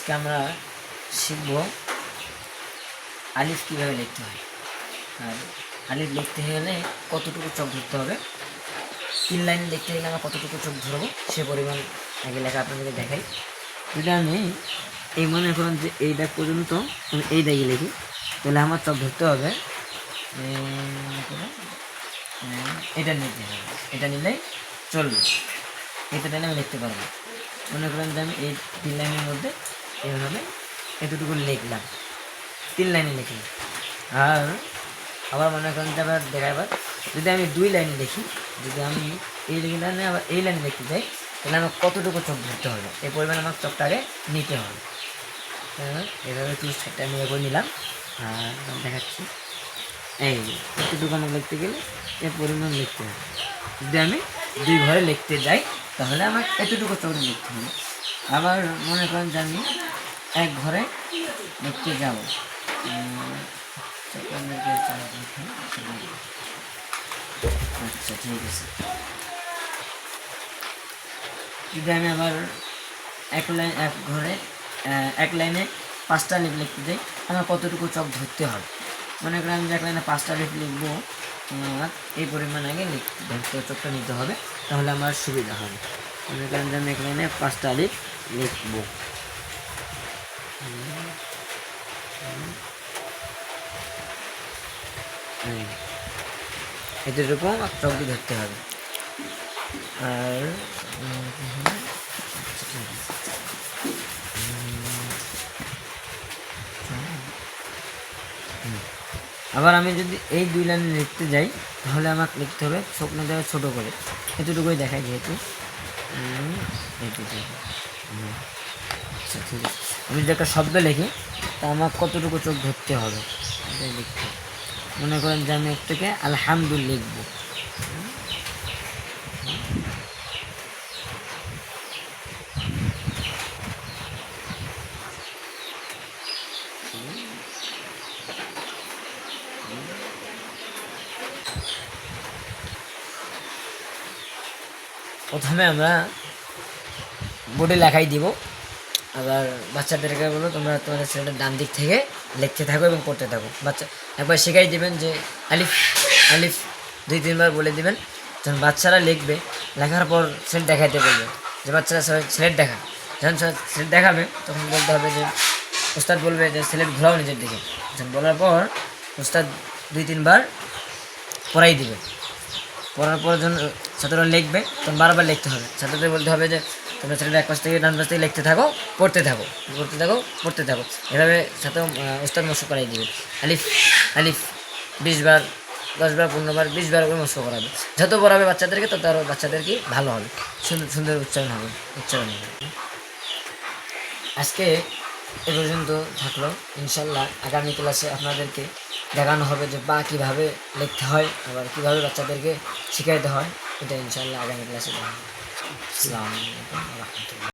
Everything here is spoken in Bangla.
আজকে আমরা শিখব আলিফ কীভাবে লিখতে হয়। আর আলিফ লিখতে গেলে কতটুকু চোখ ধরতে হবে, 3 লাইন লিখতে গেলে আমরা কতটুকু চোখ ধরবো সে পরিমাণ আগে লেখা আপনাদেরকে দেখাই। যদি আমি এই মনে করেন যে এই দাগ পর্যন্ত আমি এই দাগে লিখি, তাহলে আমার চোখ ধরতে হবে এটা নিতে হবে, এটা নিলেই চলবে, এটা নিলে আমি লিখতে পারবো। মনে করেন যে আমি এই 3 লাইনের মধ্যে এইভাবে এতটুকু লিখলাম, 3 লাইনে লিখি। আর আবার মনে করেন যে আবার দেখাবার যদি আমি 2 লাইনে লিখি, যদি আমি এই লাইনে আবার এই লাইনে লিখতে যাই, তাহলে আমার কতটুকু চোখ ধরতে হবে, এই পরিমাণে আমার চোখটা আগে নিতে হবে। এভাবে 2 সাইডটা আমি এগিয়ে নিলাম। আর দেখাচ্ছি এই এতটুকু আমাকে লিখতে গেলে এর পরিমাণ লিখতে হবে। যদি আমি 2 ঘরে লিখতে যাই তাহলে আমার এতটুকু চোখ লিখতে হবে। আবার মনে করেন যে আমি 1 ঘরে লিখতে যাব, আচ্ছা ঠিক আছে। যদি আমি আবার 1 ঘরে 1 লাইনে 5টা লিখ লিখতে যাই, আমার কতটুকু চোখ ধরতে হবে। মনে করেন আমি 1 লাইনে 5টা লিখ লিখবো, এই পরিমাণ আগে ধরতে চোখটা নিতে হবে, তাহলে আমার সুবিধা হবে। মনে করেন যে আমি 1 লাইনে 5টা লিখ লিখবো, এতটুকু চোখ দিয়ে ধরতে হবে। আর আবার আমি যদি এই 2 লাইনে লিখতে যাই তাহলে আমাকে লিখতে হবে চোখ না দেওয়া ছোটো করে, এতটুকুই দেখায় যেহেতু। আচ্ছা ঠিক আছে, আমি যদি একটা শব্দ লিখি তা আমার কতটুকু চোখ ধরতে হবে এটাই লিখতে হবে। মনে করেন যে আমি থেকে আলহামদুলিল্লাহ লিখবো, প্রথমে আমরা বোর্ডে লেখাই দিব। আবার বাচ্চাদেরকে বলো তোমরা তোমাদের ছেলেটার ডান দিক থেকে লিখতে থাকো এবং পড়তে থাকো। বাচ্চা একবার শেখাই দিবেন যে আলিফ আলিফ 2-3 বার বলে দিবেন, যখন বাচ্চারা লিখবে, লেখার পর ছেলে দেখাইতে বলবে যে বাচ্চারা ছেলের দেখা, যখন ছেলে দেখাবে তখন বলতে হবে যে উস্তাদ বলবে যে ছেলের ঘোরাও নিজের দিকে, যখন বলার পর উস্তাদ 2-3 বার পড়াই দিবে। পড়ার পর যখন ছাত্ররা লিখবে তখন বারবার লিখতে হবে, ছাত্রদের বলতে হবে যে তোমরা ছেলেটা এক পাশ থেকে ডান পাশ থেকে লিখতে থাকো, পড়তে থাকো, পড়তে থাকো, পড়তে থাকো। এভাবে ছাত্র উস্তাদ মশক করাই দিবে। আলিফ আলিফ 20 বার, 10 বার, 15 বার, 20 বার করে মশক করাবে। যত পড়াবে বাচ্চাদেরকে তত আরও বাচ্চাদেরকে ভালো হবে, সুন্দর সুন্দর উচ্চারণ হবে। আজকে এ পর্যন্ত থাকলো। ইনশাল্লাহ আগামী ক্লাসে আপনাদেরকে দেখানো হবে যে বা কীভাবে লিখতে হয়, আবার কীভাবে বাচ্চাদেরকে শিখাইতে হয়, এটা ইনশাল্লাহ আগামী ক্লাসে দেখানো হবে। আসসালামু আলাইকুম ওয়া রাহমাতুল্লাহ।